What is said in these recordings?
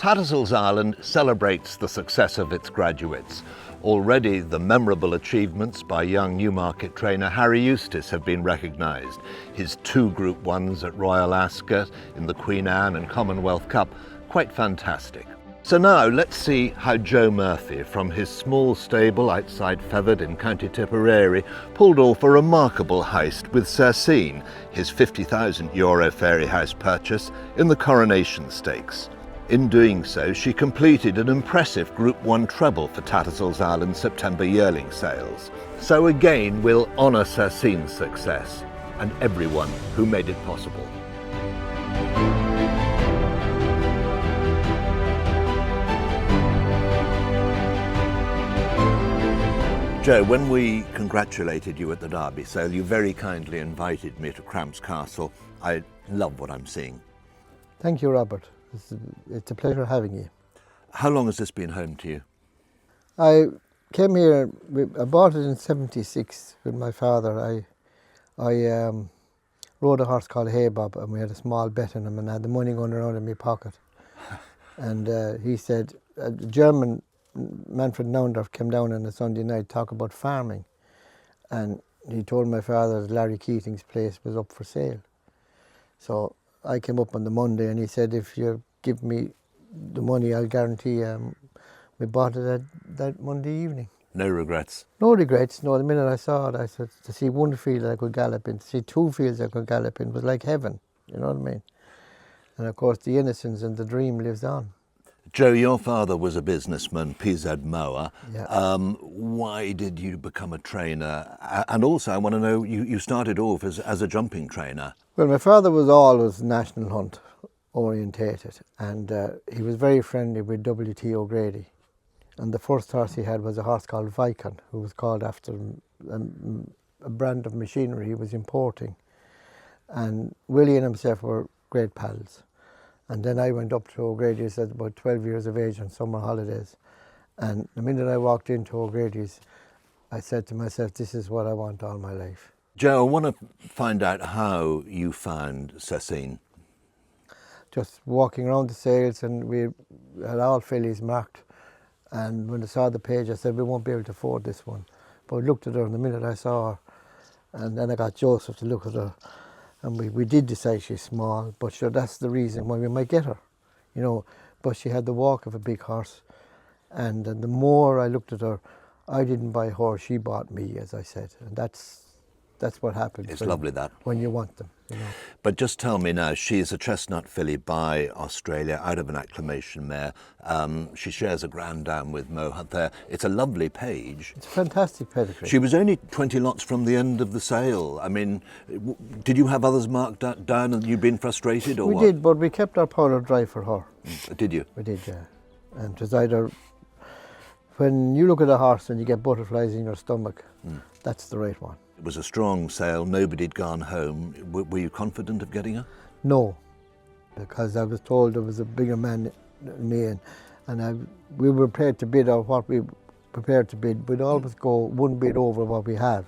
Tattersall's Island celebrates the success of its graduates. Already the memorable achievements by young Newmarket trainer Harry Eustace have been recognised. His 2 Group 1s at Royal Ascot, in the Queen Anne and Commonwealth Cup, quite fantastic. So now let's see how Joe Murphy, from his small stable outside Feathered in County Tipperary, pulled off a remarkable heist with Cercene, his €50,000 fairy house purchase in the Coronation Stakes. In doing so, she completed an impressive Group 1 treble for Tattersall's Island September yearling sales. So again, we'll honour Cercene's success and everyone who made it possible. Joe, when we congratulated you at the Derby sale, you very kindly invited me to Cramps Castle. I love what I'm seeing. Thank you, Robert. It's a pleasure having you. How long has this been home to you? I came here, I bought it in '76 with my father. I rode a horse called Hey Bob, and we had a small bet on him, and I had the money going around in my pocket. And he said, a German, Manfred Naundorf, came down on a Sunday night to talk about farming. And he told my father that Larry Keating's place was up for sale. So I came up on the Monday and he said, if you give me the money, I'll guarantee we bought it that Monday evening. No regrets? No regrets. No, the minute I saw it, I said, to see one field I could gallop in, to see 2 fields I could gallop in was like heaven, you know what I mean? And of course the innocence and the dream lives on. Joe, your father was a businessman, PZ Mower. Yeah. Why did you become a trainer? And also I want to know, you started off as a jumping trainer. Well, my father was always national hunt orientated, and he was very friendly with W.T. O'Grady. And the first horse he had was a horse called Vicon, who was called after a brand of machinery he was importing. And Willie and himself were great pals. And then I went up to O'Grady's at about 12 years of age on summer holidays. And the minute I walked into O'Grady's, I said to myself, this is what I want all my life. Joe, I want to find out how you found Cercene. Just walking around the sales, and we had all fillies marked. And when I saw the page, I said, we won't be able to afford this one. But I looked at her, and the minute I saw her, and then I got Joseph to look at her, and we did decide she's small, but sure, that's the reason why we might get her, you know. But she had the walk of a big horse, and the more I looked at her, I didn't buy her, she bought me, as I said, and that's what happens. It's lovely, that. When you want them, you know. But just tell me now, she is a chestnut filly by Australia, out of an acclamation mare. She shares a grand dam with Mohat there. It's a lovely page. It's a fantastic pedigree. She was only 20 lots from the end of the sale. I mean, did you have others marked down and you'd been frustrated, or what? We did, but we kept our powder dry for her. Did you? We did, yeah. And it was either, when you look at a horse and you get butterflies in your stomach, that's the right one. It was a strong sale, nobody'd gone home. Were you confident of getting her? No, because I was told there was a bigger man than me, and we were prepared to bid on what we prepared to bid. We'd always go 1 bid over what we have.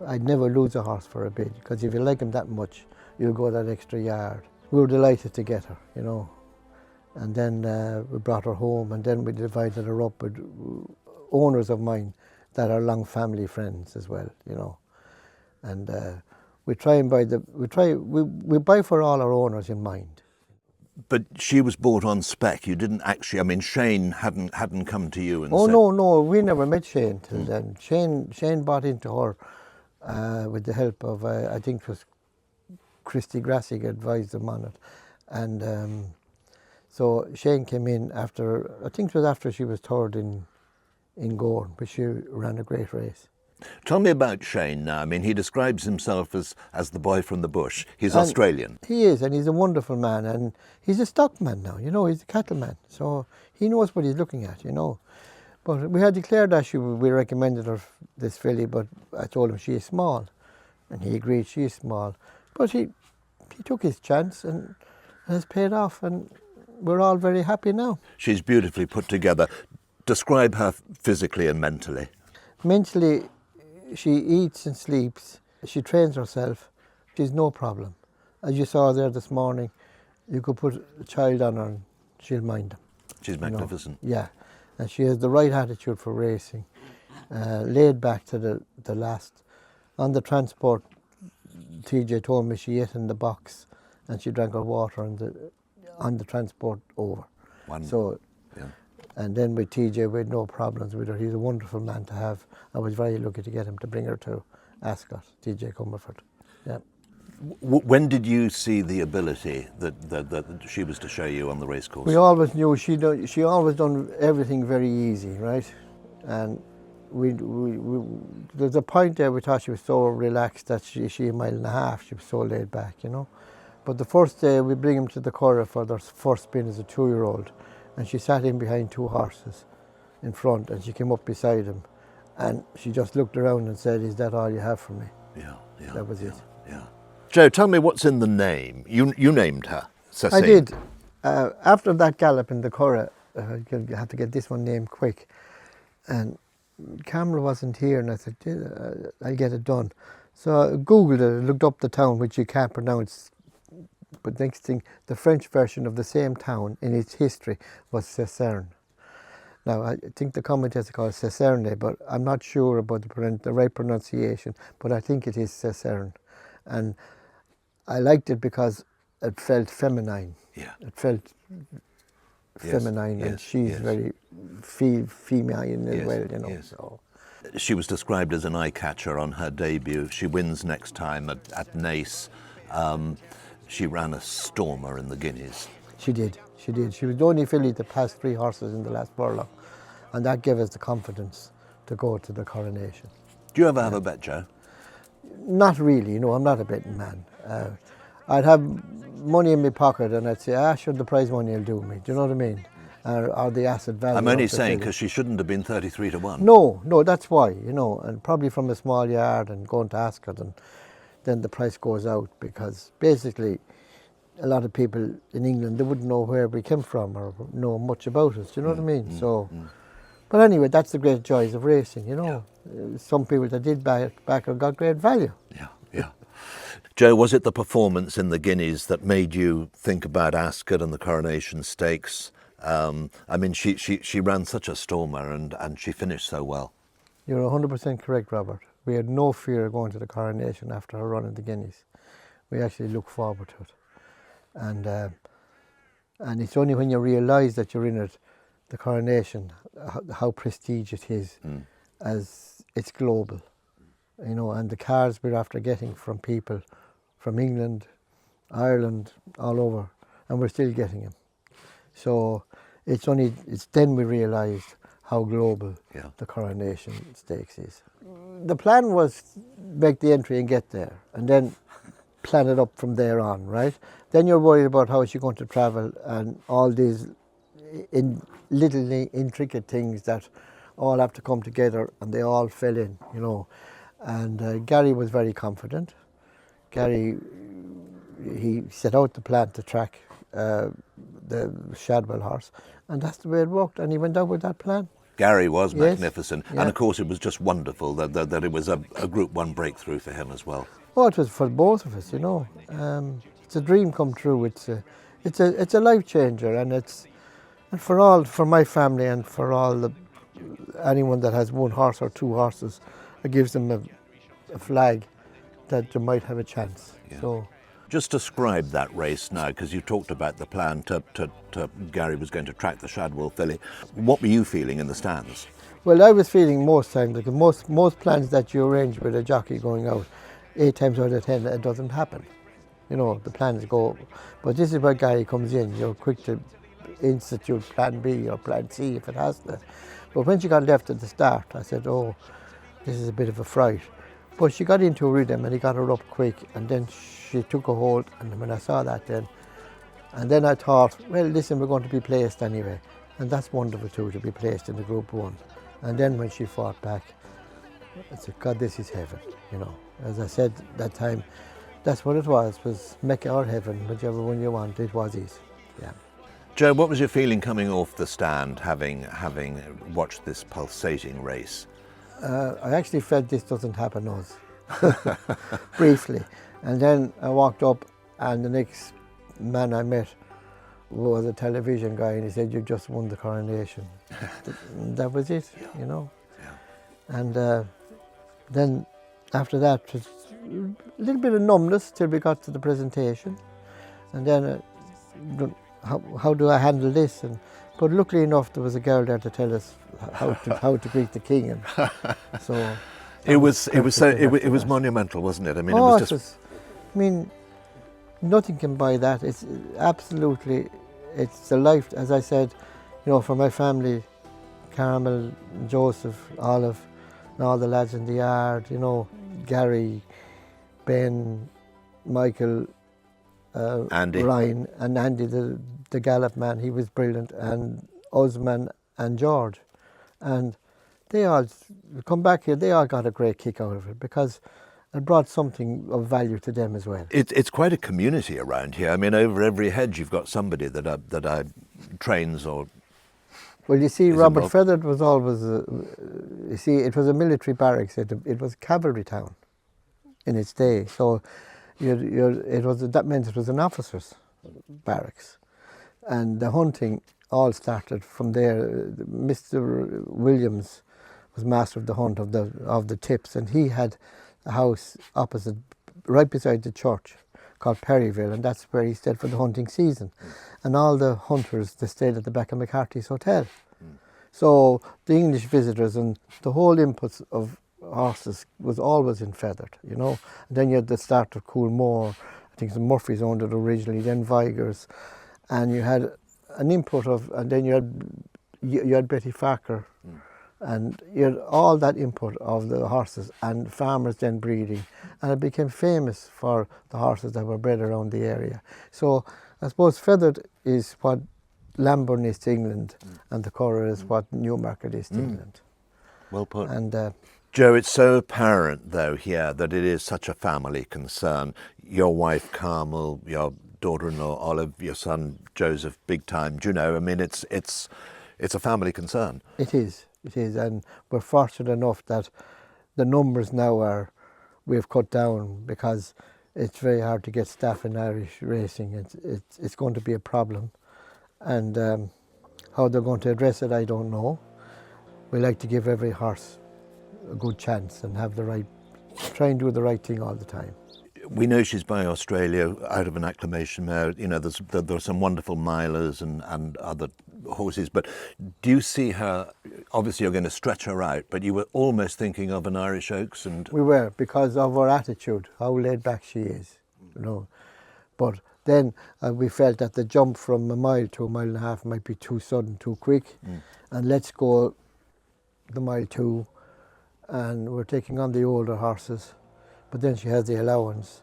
I'd never lose a horse for a bid, because if you like him that much, you'll go that extra yard. We were delighted to get her, you know. And then we brought her home, and then we divided her up with owners of mine that are long family friends as well, you know. And we try and buy we buy for all our owners in mind. But she was bought on spec. You didn't actually. I mean, Shane hadn't come to you and said, no, we never met Shane till then. Shane bought into her with the help of I think it was Christy Grassig advised him on it, and so Shane came in after, I think it was after she was third in Gorn, but she ran a great race. Tell me about Shane now. I mean, he describes himself as the boy from the bush. He's Australian. He is, and he's a wonderful man, and he's a stockman now, you know, he's a cattleman. So he knows what he's looking at, you know. But we had declared that we recommended her this filly, but I told him she is small, and he agreed she is small. But he took his chance and has paid off, and we're all very happy now. She's beautifully put together. Describe her physically and mentally. Mentally, she eats and sleeps. She trains herself. She's no problem. As you saw there this morning, you could put a child on her and she'll mind them. She's magnificent. Yeah, and she has the right attitude for racing. Laid back to the last. On the transport, TJ told me she ate in the box and she drank her water on the transport over. Wonderful. So, and then with TJ, we had no problems with her. He's a wonderful man to have. I was very lucky to get him to bring her to Ascot, TJ Cumberford. Yeah. When did you see the ability that she was to show you on the racecourse? We always knew she always done everything very easy, right? And there's a point there we thought she was so relaxed that she a mile and a half, she was so laid back, you know. But the first day we bring him to the Curragh for their first spin as a 2-year-old, and she sat in behind 2 horses in front, and she came up beside him, and she just looked around and said, "Is that all you have for me?" Yeah. That was it. Yeah. Joe, tell me what's in the name. You named her, Cercene. I did. After that gallop in the Curragh, you have to get this one named quick, and camera wasn't here, and I said, I'll get it done. So I Googled it, looked up the town, which you can't pronounce, but next thing, the French version of the same town in its history was Cercene. Now, I think the commentators call it Cercene, but I'm not sure about the right pronunciation, but I think it is Cercene. And I liked it because it felt feminine. Yeah. It felt feminine, and she's very feminine as well, you know. Yes. So. She was described as an eye-catcher on her debut. She wins next time at Naas. She ran a stormer in the Guineas. She did. She was the only filly to pass 3 horses in the last furlong, and that gave us the confidence to go to the coronation. Do you ever have a bet, Joe? Not really, no, I'm not a betting man. I'd have money in my pocket and I'd say, sure, the prize money will do me. Do you know what I mean? Or the asset value. I'm only saying because she shouldn't have been 33 to 1. No, that's why, you know, and probably from a small yard and going to Ascot, and then the price goes out, because basically a lot of people in England, they wouldn't know where we came from or know much about us. Do you know what I mean? But anyway, that's the great joys of racing, you know. Some people that did back her got great value. Yeah. Joe, was it the performance in the Guineas that made you think about Ascot and the Coronation Stakes? I mean, she ran such a stormer and she finished so well. You're 100% correct, Robert. We had no fear of going to the Coronation after her run in the Guineas. We actually looked forward to it. And it's only when you realise that you're in it, the Coronation, how prestigious it is, as it's global, you know, and the cars we're after getting from people from England, Ireland, all over, and we're still getting them. So it's then we realised how global the Coronation Stakes is. The plan was make the entry and get there, and then plan it up from there on, right? Then you're worried about how is she going to travel and all these little intricate things that all have to come together, and they all fell in, you know. And Gary was very confident. Gary, he set out the plan to track the Shadwell horse, and that's the way it worked, and he went out with that plan. Gary was magnificent, yeah. And of course it was just wonderful that it was a Group 1 breakthrough for him as well. Oh, it was for both of us, you know. It's a dream come true. It's a life changer, and for my family and for anyone that has 1 horse or 2 horses, it gives them a flag that they might have a chance. Yeah. So. Just describe that race now, because you talked about the plan to Gary was going to track the Shadwell filly. What were you feeling in the stands? Well, I was feeling most times, like most plans that you arrange with a jockey going out, 8 times out of 10 it doesn't happen. You know, the plans go, but this is where Gary comes in. You're quick to institute plan B or plan C if it has to. But when she got left at the start, I said, oh, this is a bit of a fright. But she got into a rhythm and he got her up quick, and then she took a hold, and when I saw that then I thought, well, listen, we're going to be placed anyway. And that's wonderful too, to be placed in the Group 1. And then when she fought back, I said, God, this is heaven, you know. As I said that time, that's what it was Mecca or heaven, whichever one you want, it was easy, yeah. Joe, what was your feeling coming off the stand, having watched this pulsating race? I actually felt this doesn't happen us, briefly. And then I walked up, and the next man I met was a television guy, and he said, "You just won the coronation." That was it, you know. Yeah. And then after that, it was a little bit of numbness till we got to the presentation. And then, how do I handle this? But luckily enough, there was a girl there to tell us how to greet the king. And so it was monumental, wasn't it? I mean, it was just. I mean, nothing can buy that. It's absolutely, it's the life. As I said, you know, for my family, Carmel, Joseph, Olive, and all the lads in the yard. You know, Gary, Ben, Michael, Andy. Ryan, and Andy, the Gallop man. He was brilliant, and Osman and George, and they all come back here. They all got a great kick out of it because it brought something of value to them as well. It's quite a community around here. I mean, over every hedge you've got somebody that trains or. Well, you see, Robert Feathered was always. You see, it was a military barracks. It was a cavalry town in its day. So, that meant it was an officers' barracks, and the hunting all started from there. Mr. Williams was master of the hunt of the tips, and he had a house opposite, right beside the church, called Perryville, and that's where he stayed for the hunting season. And all the hunters, they stayed at the back of McCarthy's Hotel. So the English visitors and the whole inputs of horses was always in Feathered, you know. And then you had the start of Coolmore, I think the Murphys owned it originally, then Vigors, and you had an input of, and then you had Betty Farker, and you had all that input of the horses and farmers then breeding, and it became famous for the horses that were bred around the area. So I suppose Feathered is what Lambourne is to England, and the Curragh is what Newmarket is to England. Well put. And Joe, it's so apparent though here that it is such a family concern. Your wife Carmel, your daughter-in-law Olive, your son Joseph, big time. Do you know? I mean, it's a family concern. It is, and we're fortunate enough that the numbers now we've cut down, because it's very hard to get staff in Irish racing. It's going to be a problem, and how they're going to address it, I don't know. We like to give every horse a good chance and try and do the right thing all the time. We know she's by Australia, out of an acclamation mare. You know, there are some wonderful milers and other horses, but do you see her, obviously you're going to stretch her out, but you were almost thinking of an Irish Oaks? And we were, because of her attitude, how laid back she is, you know. But then we felt that the jump from a mile to a mile and a half might be too sudden, too quick, and let's go the mile 2, and we're taking on the older horses. But then she has the allowance,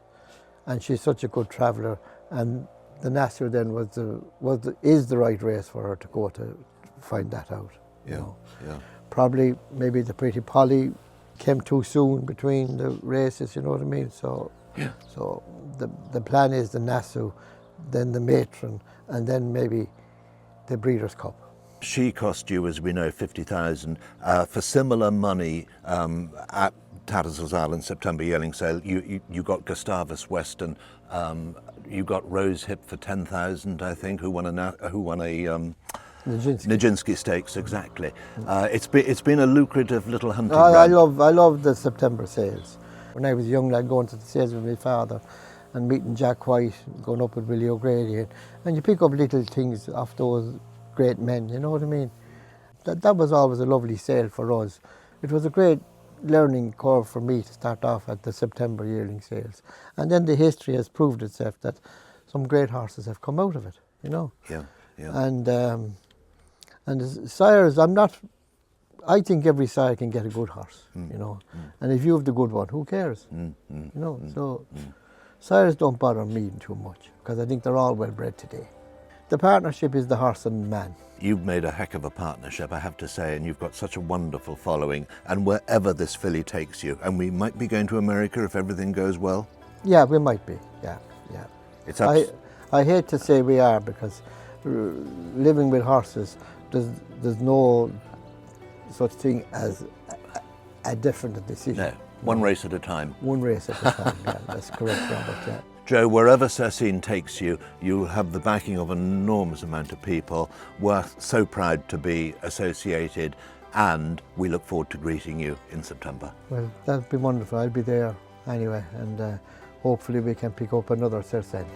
and she's such a good traveller, and the Nassau then is the right race for her to go to find that out. Yeah, you know. yeah. Probably maybe the Pretty Polly came too soon between the races, you know what I mean? So yeah. So the plan is the Nassau, then the Matron, and then maybe the Breeders' Cup. She cost you, as we know, 50,000. For similar money at Tattersall in September yearling sale, you got Gustavus Weston. You got Rose Hip for 10,000, I think, who won a Nijinsky Stakes, exactly. It's been a lucrative little hunting run. I love the September sales. When I was young, I'd go into the sales with my father and meeting Jack White, going up with Willie O'Grady, and you pick up little things off those great men, you know what I mean? That was always a lovely sale for us. It was a great learning curve for me to start off at the September yearling sales. And then the history has proved itself that some great horses have come out of it, you know? Yeah, yeah. And as sires, I think every sire can get a good horse, you know? And if you have the good one, who cares? You know, so sires don't bother me too much, because I think they're all well bred today. The partnership is the horse and man. You've made a heck of a partnership, I have to say, and you've got such a wonderful following. And wherever this filly takes you, and we might be going to America if everything goes well. Yeah, we might be. Yeah. It's I hate to say we are, because living with horses, there's no such thing as a definite decision. No, one race at a time. One race at a time. Yeah, that's correct, Robert. Yeah. Joe, wherever Cercene takes you, you'll have the backing of an enormous amount of people. We're so proud to be associated, and we look forward to greeting you in September. Well, that'd be wonderful. I'll be there anyway, and hopefully we can pick up another Cercene.